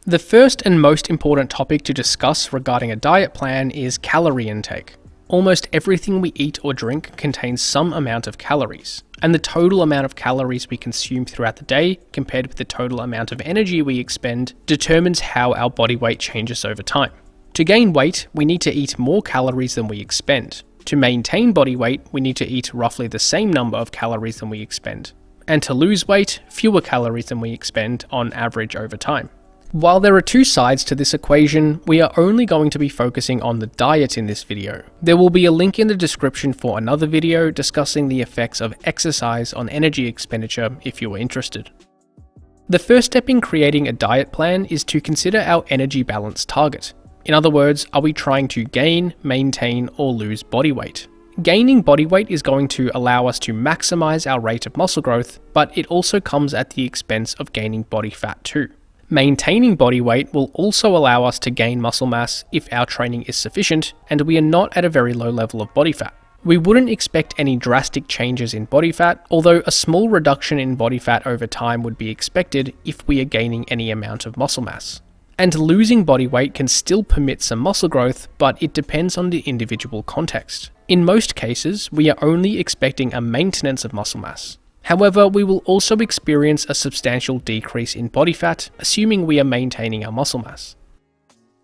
The first and most important topic to discuss regarding a diet plan is calorie intake. Almost everything we eat or drink contains some amount of calories, and the total amount of calories we consume throughout the day compared with the total amount of energy we expend determines how our body weight changes over time. To gain weight, we need to eat more calories than we expend. To maintain body weight, we need to eat roughly the same number of calories than we expend. And to lose weight, fewer calories than we expend on average over time. While there are two sides to this equation, we are only going to be focusing on the diet in this video. There will be a link in the description for another video discussing the effects of exercise on energy expenditure if you are interested. The first step in creating a diet plan is to consider our energy balance target. In other words, are we trying to gain, maintain, or lose body weight? Gaining body weight is going to allow us to maximize our rate of muscle growth, but it also comes at the expense of gaining body fat too. Maintaining body weight will also allow us to gain muscle mass if our training is sufficient and we are not at a very low level of body fat. We wouldn't expect any drastic changes in body fat, although a small reduction in body fat over time would be expected if we are gaining any amount of muscle mass. And losing body weight can still permit some muscle growth, but it depends on the individual context. In most cases, we are only expecting a maintenance of muscle mass. However, we will also experience a substantial decrease in body fat, assuming we are maintaining our muscle mass.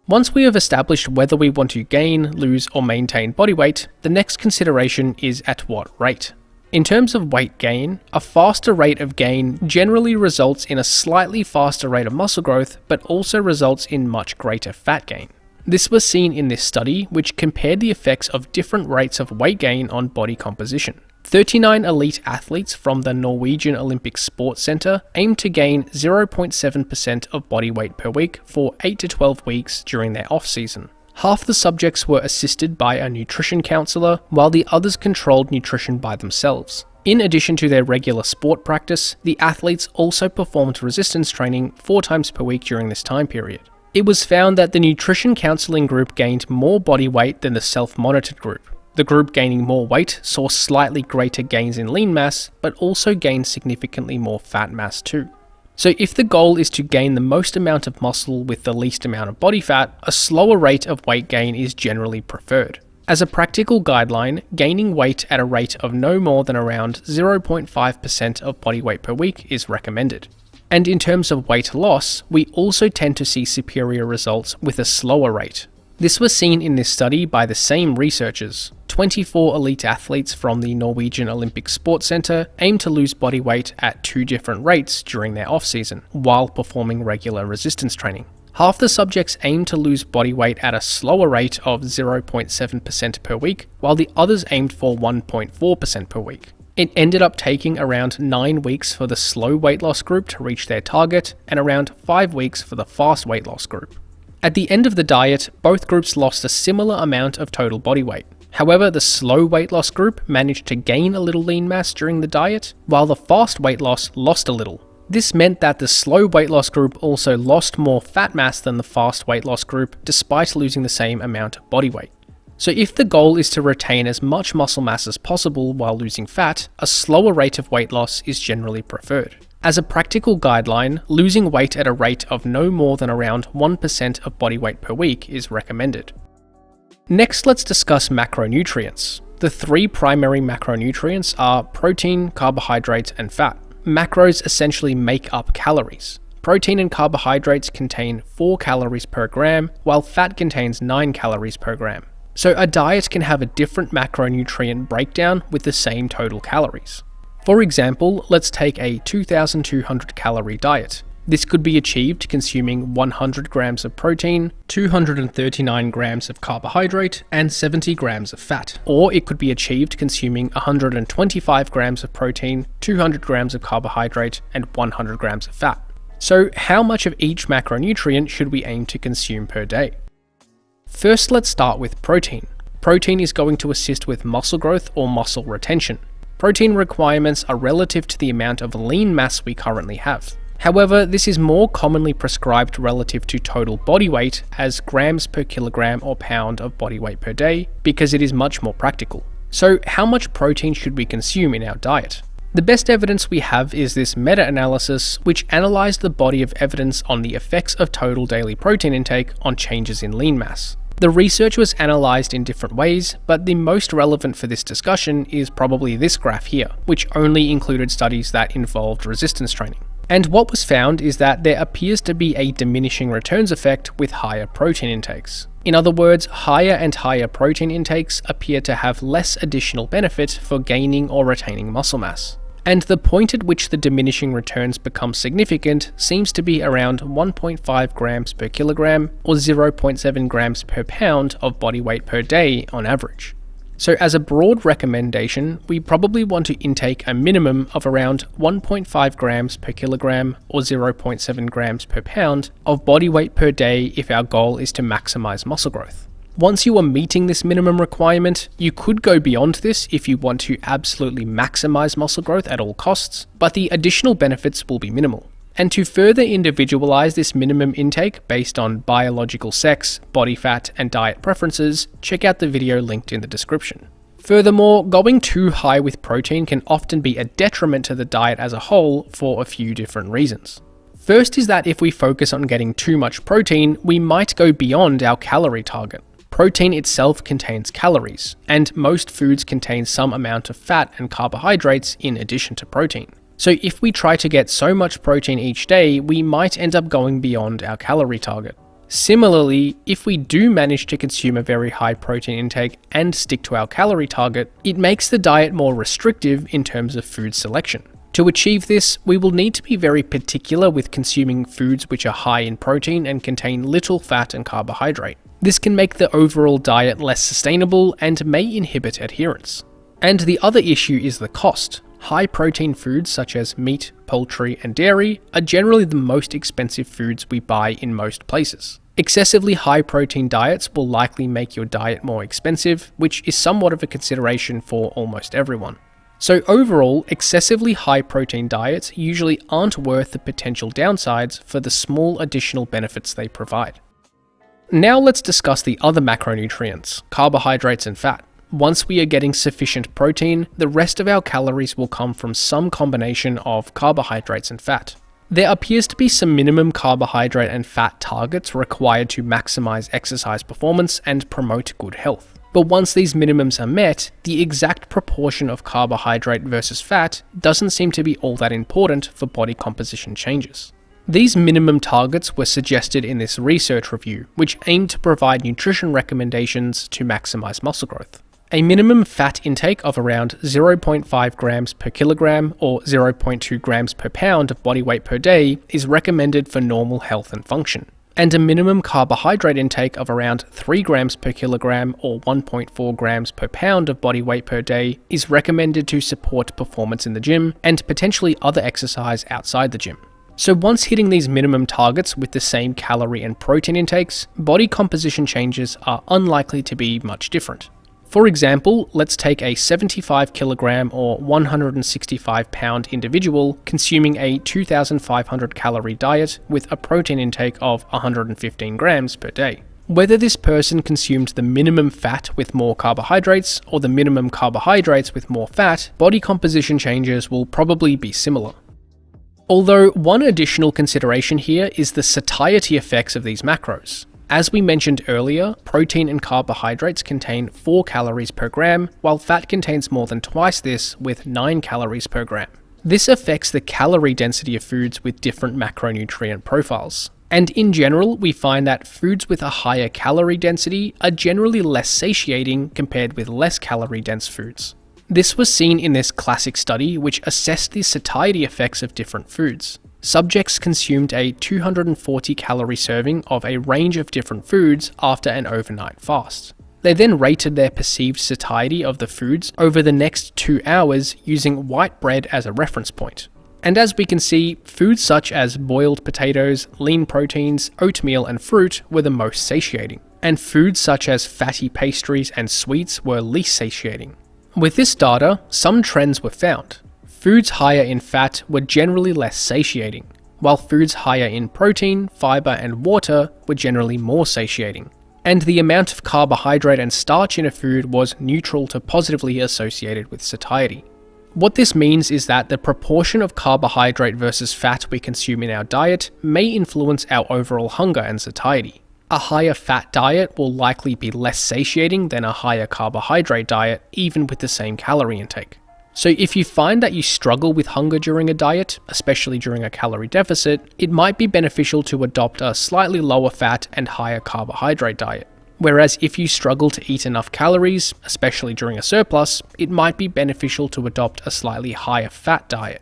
Once we have established whether we want to gain, lose, or maintain body weight, the next consideration is at what rate. In terms of weight gain, a faster rate of gain generally results in a slightly faster rate of muscle growth, but also results in much greater fat gain. This was seen in this study, which compared the effects of different rates of weight gain on body composition. 39 elite athletes from the Norwegian Olympic Sports Center aimed to gain 0.7% of body weight per week for 8 to 12 weeks during their off-season. Half the subjects were assisted by a nutrition counselor, while the others controlled nutrition by themselves. In addition to their regular sport practice, the athletes also performed resistance training 4 times per week during this time period. It was found that the nutrition counseling group gained more body weight than the self-monitored group. The group gaining more weight saw slightly greater gains in lean mass, but also gained significantly more fat mass too. So if the goal is to gain the most amount of muscle with the least amount of body fat, a slower rate of weight gain is generally preferred. As a practical guideline, gaining weight at a rate of no more than around 0.5% of body weight per week is recommended. And in terms of weight loss, we also tend to see superior results with a slower rate. This was seen in this study by the same researchers. 24 elite athletes from the Norwegian Olympic Sports Center aimed to lose body weight at 2 different rates during their off-season, while performing regular resistance training. Half the subjects aimed to lose body weight at a slower rate of 0.7% per week, while the others aimed for 1.4% per week. It ended up taking around 9 weeks for the slow weight loss group to reach their target, and around 5 weeks for the fast weight loss group. At the end of the diet, both groups lost a similar amount of total body weight. However, the slow weight loss group managed to gain a little lean mass during the diet, while the fast weight loss lost a little. This meant that the slow weight loss group also lost more fat mass than the fast weight loss group, despite losing the same amount of body weight. So if the goal is to retain as much muscle mass as possible while losing fat, a slower rate of weight loss is generally preferred. As a practical guideline, losing weight at a rate of no more than around 1% of body weight per week is recommended. Next, let's discuss macronutrients. The 3 primary macronutrients are protein, carbohydrates, and fat. Macros essentially make up calories. Protein and carbohydrates contain 4 calories per gram, while fat contains 9 calories per gram. So a diet can have a different macronutrient breakdown with the same total calories. For example, let's take a 2,200 calorie diet. This could be achieved consuming 100 grams of protein, 239 grams of carbohydrate, and 70 grams of fat. Or it could be achieved consuming 125 grams of protein, 200 grams of carbohydrate, and 100 grams of fat. So how much of each macronutrient should we aim to consume per day? First, let's start with protein. Protein is going to assist with muscle growth or muscle retention. Protein requirements are relative to the amount of lean mass we currently have. However, this is more commonly prescribed relative to total body weight as grams per kilogram or pound of body weight per day, because it is much more practical. So how much protein should we consume in our diet? The best evidence we have is this meta-analysis, which analysed the body of evidence on the effects of total daily protein intake on changes in lean mass. The research was analysed in different ways, but the most relevant for this discussion is probably this graph here, which only included studies that involved resistance training. And what was found is that there appears to be a diminishing returns effect with higher protein intakes. In other words, higher and higher protein intakes appear to have less additional benefit for gaining or retaining muscle mass. And the point at which the diminishing returns become significant seems to be around 1.5 grams per kilogram or 0.7 grams per pound of body weight per day on average. So as a broad recommendation, we probably want to intake a minimum of around 1.5 grams per kilogram or 0.7 grams per pound of body weight per day if our goal is to maximize muscle growth. Once you are meeting this minimum requirement, you could go beyond this if you want to absolutely maximize muscle growth at all costs, but the additional benefits will be minimal. And to further individualize this minimum intake based on biological sex, body fat, and diet preferences, check out the video linked in the description. Furthermore, going too high with protein can often be a detriment to the diet as a whole for a few different reasons. First is that if we focus on getting too much protein, we might go beyond our calorie target. Protein itself contains calories, and most foods contain some amount of fat and carbohydrates in addition to protein. So if we try to get so much protein each day, we might end up going beyond our calorie target. Similarly, if we do manage to consume a very high protein intake and stick to our calorie target, it makes the diet more restrictive in terms of food selection. To achieve this, we will need to be very particular with consuming foods which are high in protein and contain little fat and carbohydrate. This can make the overall diet less sustainable and may inhibit adherence. And the other issue is the cost. High protein foods such as meat, poultry, and dairy are generally the most expensive foods we buy in most places. Excessively high protein diets will likely make your diet more expensive, which is somewhat of a consideration for almost everyone. So overall, excessively high protein diets usually aren't worth the potential downsides for the small additional benefits they provide. Now let's discuss the other macronutrients, carbohydrates and fat. Once we are getting sufficient protein, the rest of our calories will come from some combination of carbohydrates and fat. There appears to be some minimum carbohydrate and fat targets required to maximize exercise performance and promote good health. But once these minimums are met, the exact proportion of carbohydrate versus fat doesn't seem to be all that important for body composition changes. These minimum targets were suggested in this research review, which aimed to provide nutrition recommendations to maximize muscle growth. A minimum fat intake of around 0.5 grams per kilogram or 0.2 grams per pound of body weight per day is recommended for normal health and function. And a minimum carbohydrate intake of around 3 grams per kilogram or 1.4 grams per pound of body weight per day is recommended to support performance in the gym and potentially other exercise outside the gym. So once hitting these minimum targets with the same calorie and protein intakes, body composition changes are unlikely to be much different. For example, let's take a 75 kilogram or 165 pound individual consuming a 2,500 calorie diet with a protein intake of 115 grams per day. Whether this person consumed the minimum fat with more carbohydrates or the minimum carbohydrates with more fat, body composition changes will probably be similar. Although one additional consideration here is the satiety effects of these macros. As we mentioned earlier, protein and carbohydrates contain 4 calories per gram, while fat contains more than twice this with 9 calories per gram. This affects the calorie density of foods with different macronutrient profiles. And in general, we find that foods with a higher calorie density are generally less satiating compared with less calorie dense foods. This was seen in this classic study which assessed the satiety effects of different foods. Subjects consumed a 240 calorie serving of a range of different foods after an overnight fast. They then rated their perceived satiety of the foods over the next 2 hours using white bread as a reference point. And as we can see, foods such as boiled potatoes, lean proteins, oatmeal and fruit were the most satiating, and foods such as fatty pastries and sweets were least satiating. With this data, some trends were found. Foods higher in fat were generally less satiating, while foods higher in protein, fiber, and water were generally more satiating. And the amount of carbohydrate and starch in a food was neutral to positively associated with satiety. What this means is that the proportion of carbohydrate versus fat we consume in our diet may influence our overall hunger and satiety. A higher fat diet will likely be less satiating than a higher carbohydrate diet, even with the same calorie intake. So if you find that you struggle with hunger during a diet, especially during a calorie deficit, it might be beneficial to adopt a slightly lower fat and higher carbohydrate diet. Whereas if you struggle to eat enough calories, especially during a surplus, it might be beneficial to adopt a slightly higher fat diet.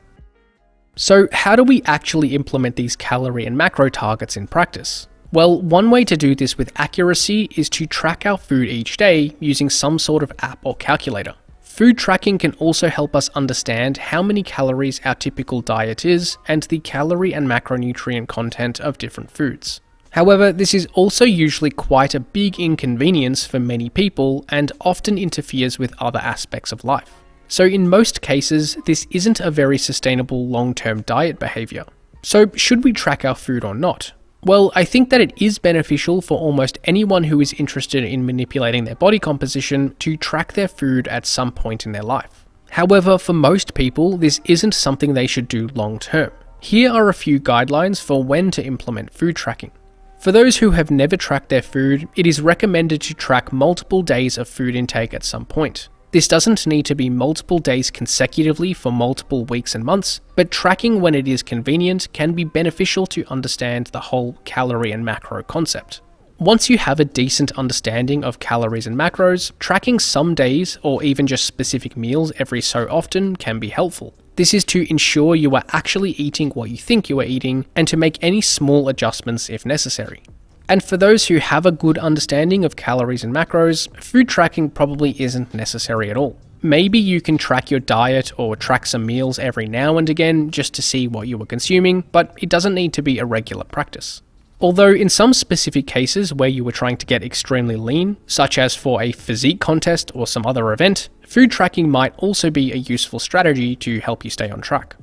So how do we actually implement these calorie and macro targets in practice? Well, one way to do this with accuracy is to track our food each day using some sort of app or calculator. Food tracking can also help us understand how many calories our typical diet is and the calorie and macronutrient content of different foods. However, this is also usually quite a big inconvenience for many people and often interferes with other aspects of life. So in most cases, this isn't a very sustainable long-term diet behavior. So should we track our food or not? Well, I think that it is beneficial for almost anyone who is interested in manipulating their body composition to track their food at some point in their life. However, for most people, this isn't something they should do long-term. Here are a few guidelines for when to implement food tracking. For those who have never tracked their food, it is recommended to track multiple days of food intake at some point. This doesn't need to be multiple days consecutively for multiple weeks and months, but tracking when it is convenient can be beneficial to understand the whole calorie and macro concept. Once you have a decent understanding of calories and macros, tracking some days or even just specific meals every so often can be helpful. This is to ensure you are actually eating what you think you are eating and to make any small adjustments if necessary. And for those who have a good understanding of calories and macros, food tracking probably isn't necessary at all. Maybe you can track your diet or track some meals every now and again just to see what you are consuming, but it doesn't need to be a regular practice. Although in some specific cases where you were trying to get extremely lean, such as for a physique contest or some other event, food tracking might also be a useful strategy to help you stay on track.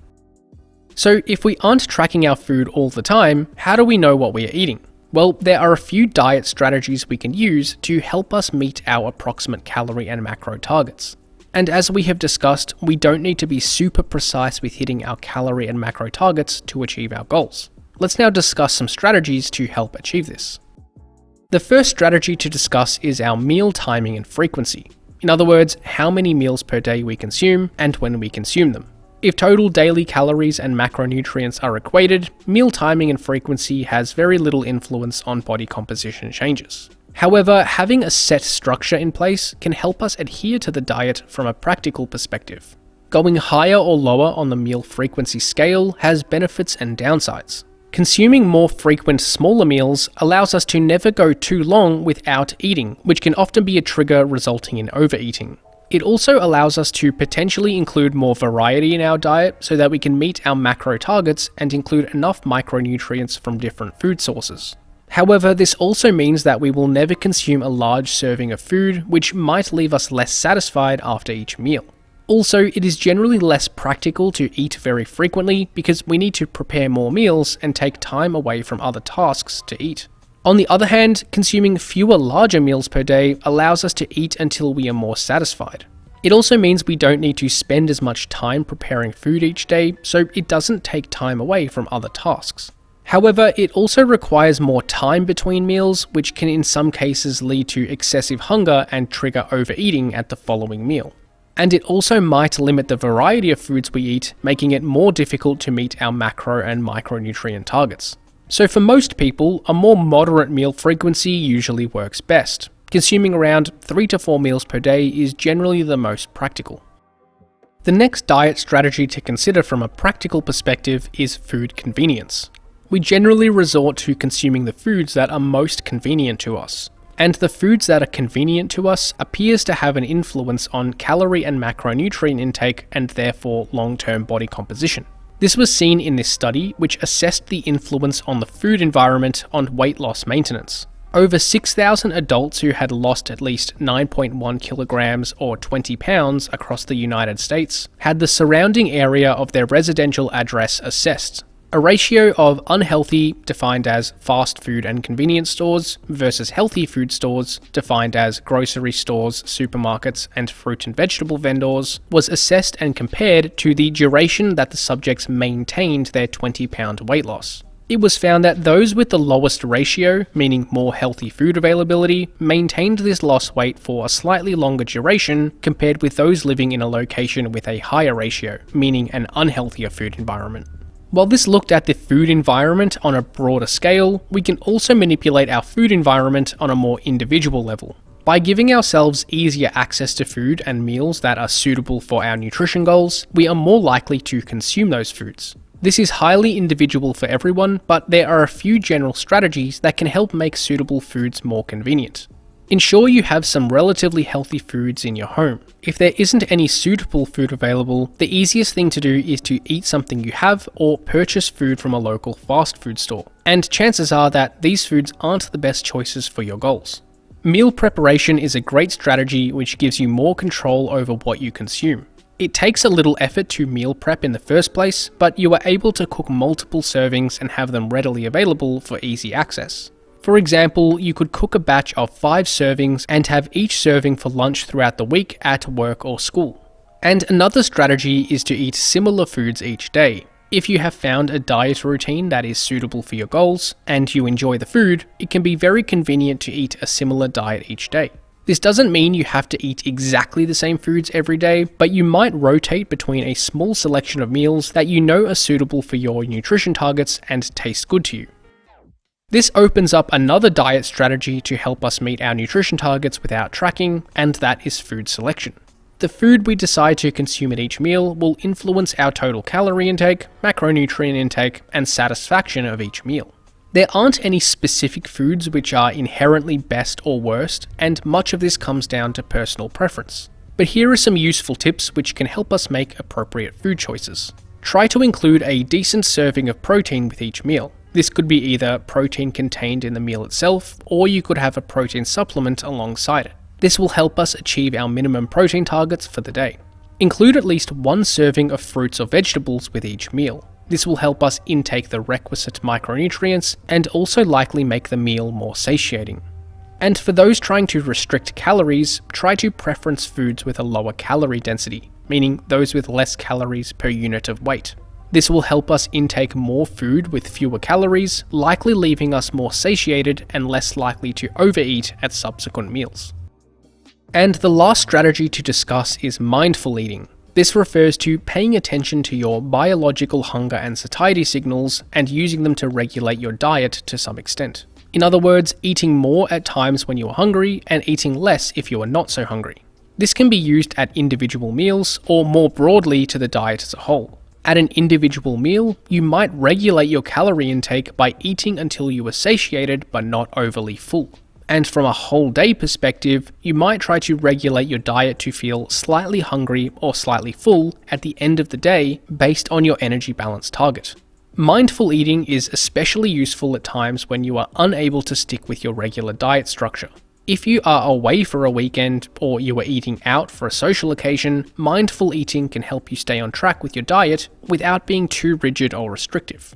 So if we aren't tracking our food all the time, how do we know what we are eating? Well, there are a few diet strategies we can use to help us meet our approximate calorie and macro targets. And as we have discussed, we don't need to be super precise with hitting our calorie and macro targets to achieve our goals. Let's now discuss some strategies to help achieve this. The first strategy to discuss is our meal timing and frequency. In other words, how many meals per day we consume and when we consume them. If total daily calories and macronutrients are equated, meal timing and frequency has very little influence on body composition changes. However, having a set structure in place can help us adhere to the diet from a practical perspective. Going higher or lower on the meal frequency scale has benefits and downsides. Consuming more frequent, smaller meals allows us to never go too long without eating, which can often be a trigger resulting in overeating. It also allows us to potentially include more variety in our diet so that we can meet our macro targets and include enough micronutrients from different food sources. However, this also means that we will never consume a large serving of food, which might leave us less satisfied after each meal. Also, it is generally less practical to eat very frequently because we need to prepare more meals and take time away from other tasks to eat. On the other hand, consuming fewer larger meals per day allows us to eat until we are more satisfied. It also means we don't need to spend as much time preparing food each day, so it doesn't take time away from other tasks. However, it also requires more time between meals, which can in some cases lead to excessive hunger and trigger overeating at the following meal. And it also might limit the variety of foods we eat, making it more difficult to meet our macro and micronutrient targets. So for most people, a more moderate meal frequency usually works best. Consuming around 3 to 4 meals per day is generally the most practical. The next diet strategy to consider from a practical perspective is food convenience. We generally resort to consuming the foods that are most convenient to us. And the foods that are convenient to us appears to have an influence on calorie and macronutrient intake and therefore long-term body composition. This was seen in this study, which assessed the influence on the food environment on weight loss maintenance. Over 6,000 adults who had lost at least 9.1 kilograms or 20 pounds across the United States had the surrounding area of their residential address assessed. A ratio of unhealthy, defined as fast food and convenience stores, versus healthy food stores, defined as grocery stores, supermarkets, and fruit and vegetable vendors, was assessed and compared to the duration that the subjects maintained their 20-pound weight loss. It was found that those with the lowest ratio, meaning more healthy food availability, maintained this lost weight for a slightly longer duration compared with those living in a location with a higher ratio, meaning an unhealthier food environment. While this looked at the food environment on a broader scale, we can also manipulate our food environment on a more individual level. By giving ourselves easier access to food and meals that are suitable for our nutrition goals, we are more likely to consume those foods. This is highly individual for everyone, but there are a few general strategies that can help make suitable foods more convenient. Ensure you have some relatively healthy foods in your home. If there isn't any suitable food available, the easiest thing to do is to eat something you have or purchase food from a local fast food store. And chances are that these foods aren't the best choices for your goals. Meal preparation is a great strategy which gives you more control over what you consume. It takes a little effort to meal prep in the first place, but you are able to cook multiple servings and have them readily available for easy access. For example, you could cook a batch of 5 servings and have each serving for lunch throughout the week at work or school. And another strategy is to eat similar foods each day. If you have found a diet routine that is suitable for your goals, and you enjoy the food, it can be very convenient to eat a similar diet each day. This doesn't mean you have to eat exactly the same foods every day, but you might rotate between a small selection of meals that you know are suitable for your nutrition targets and taste good to you. This opens up another diet strategy to help us meet our nutrition targets without tracking, and that is food selection. The food we decide to consume at each meal will influence our total calorie intake, macronutrient intake, and satisfaction of each meal. There aren't any specific foods which are inherently best or worst, and much of this comes down to personal preference. But here are some useful tips which can help us make appropriate food choices. Try to include a decent serving of protein with each meal. This could be either protein contained in the meal itself, or you could have a protein supplement alongside it. This will help us achieve our minimum protein targets for the day. Include at least 1 serving of fruits or vegetables with each meal. This will help us intake the requisite micronutrients and also likely make the meal more satiating. And for those trying to restrict calories, try to preference foods with a lower calorie density, meaning those with less calories per unit of weight. This will help us intake more food with fewer calories, likely leaving us more satiated and less likely to overeat at subsequent meals. And the last strategy to discuss is mindful eating. This refers to paying attention to your biological hunger and satiety signals and using them to regulate your diet to some extent. In other words, eating more at times when you are hungry and eating less if you are not so hungry. This can be used at individual meals or more broadly to the diet as a whole. At an individual meal, you might regulate your calorie intake by eating until you are satiated but not overly full. And from a whole day perspective, you might try to regulate your diet to feel slightly hungry or slightly full at the end of the day based on your energy balance target. Mindful eating is especially useful at times when you are unable to stick with your regular diet structure. If you are away for a weekend or you are eating out for a social occasion, mindful eating can help you stay on track with your diet without being too rigid or restrictive.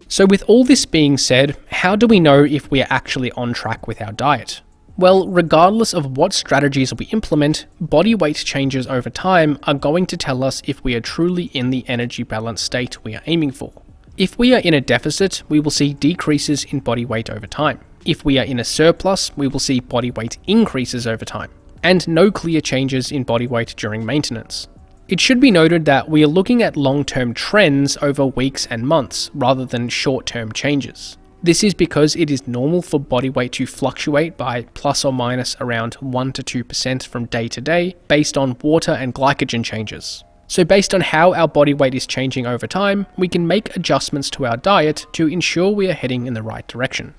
So with all this being said, how do we know if we are actually on track with our diet? Well, regardless of what strategies we implement, body weight changes over time are going to tell us if we are truly in the energy balance state we are aiming for. If we are in a deficit, we will see decreases in body weight over time. If we are in a surplus, we will see body weight increases over time, and no clear changes in body weight during maintenance. It should be noted that we are looking at long-term trends over weeks and months rather than short-term changes. This is because it is normal for body weight to fluctuate by plus or minus around 1 to 2% from day to day based on water and glycogen changes. So based on how our body weight is changing over time, we can make adjustments to our diet to ensure we are heading in the right direction.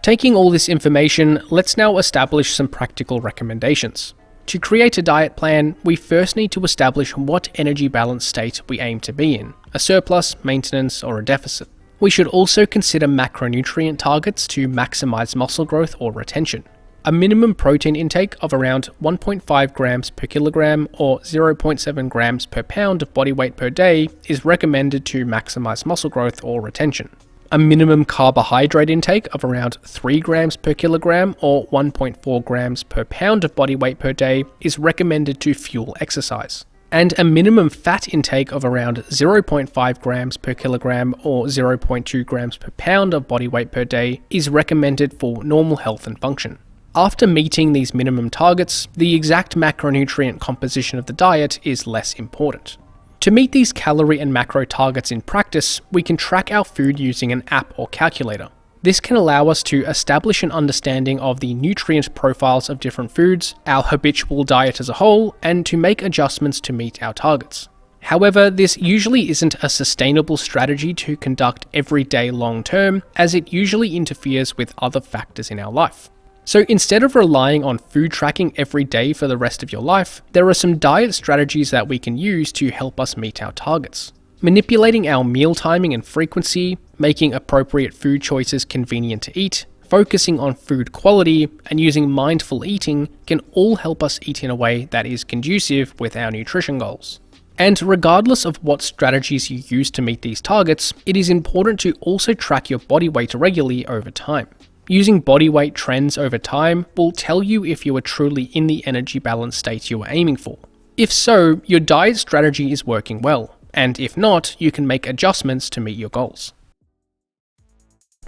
Taking all this information, let's now establish some practical recommendations. To create a diet plan, we first need to establish what energy balance state we aim to be in, a surplus, maintenance, or a deficit. We should also consider macronutrient targets to maximize muscle growth or retention. A minimum protein intake of around 1.5 grams per kilogram or 0.7 grams per pound of body weight per day is recommended to maximize muscle growth or retention. A minimum carbohydrate intake of around 3 grams per kilogram or 1.4 grams per pound of body weight per day is recommended to fuel exercise. And a minimum fat intake of around 0.5 grams per kilogram or 0.2 grams per pound of body weight per day is recommended for normal health and function. After meeting these minimum targets, the exact macronutrient composition of the diet is less important. To meet these calorie and macro targets in practice, we can track our food using an app or calculator. This can allow us to establish an understanding of the nutrient profiles of different foods, our habitual diet as a whole, and to make adjustments to meet our targets. However, this usually isn't a sustainable strategy to conduct every day long term, as it usually interferes with other factors in our life. So instead of relying on food tracking every day for the rest of your life, there are some diet strategies that we can use to help us meet our targets. Manipulating our meal timing and frequency, making appropriate food choices convenient to eat, focusing on food quality, and using mindful eating can all help us eat in a way that is conducive with our nutrition goals. And regardless of what strategies you use to meet these targets, it is important to also track your body weight regularly over time. Using body weight trends over time will tell you if you are truly in the energy balance state you are aiming for. If so, your diet strategy is working well, and if not, you can make adjustments to meet your goals.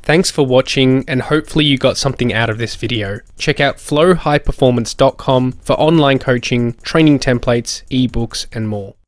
Thanks for watching, and hopefully you got something out of this video. Check out flowhighperformance.com for online coaching, training templates, ebooks, and more.